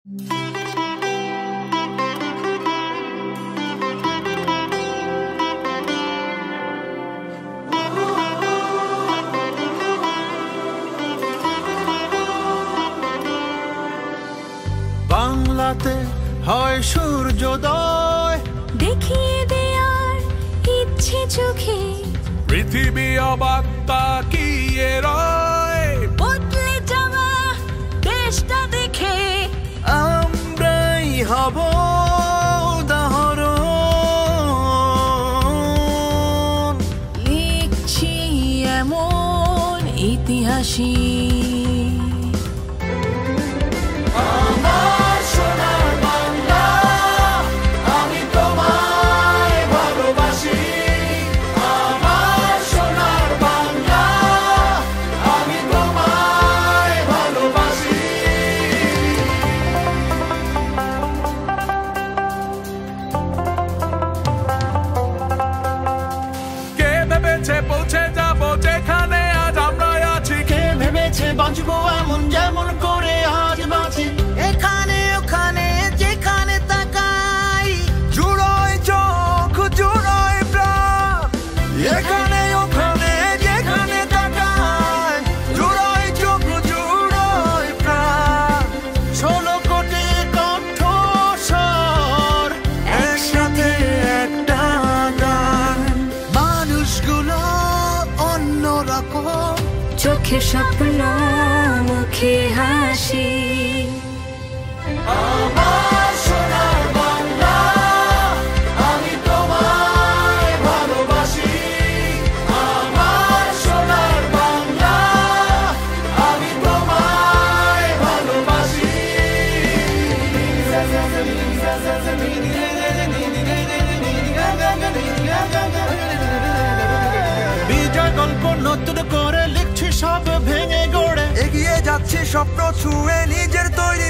বাংলাতে হয় সূর্যোদয়, দেখিয়ে দেয়ার ইচ্ছে চোখে, পৃথিবী অবাক তাকিয়ে রয়। বদলে যাওয়া দেশটা দেখে আমরাই হব উদাহরণ, লিখছি এমন ইতিহাসই। পৌঁছে যাবো যেখানে আজ আমরা আছি, কে ভেবেছে বাঁচবো এমন যেমন করে আজ বাঁচি। এখানে ওখানে যেখানে তাকাই, জুড়োয় চোখ জুড়োয় প্রাণ। এখানে ওখানে যেখানে তাকাই, জুড়োয় চোখ জুড়োয় প্রাণ। 16 কোটি কণ্ঠস্বর একসাথে একটা গান। মানুষগুলো অন্যরকম, চোখে স্বপ্ন মুখে হাসি। আমার সোনার বাংলা, আমি তোমায় ভালোবাসি। আমার সোনার বাংলা, আমি তোমায় ভালোবাসি। বিজয় গল্প নতুন করে লিখছি সব ভেঙে গড়ে, এগিয়ে যাচ্ছি স্বপ্ন ছুঁয়ে নিজের তৈরি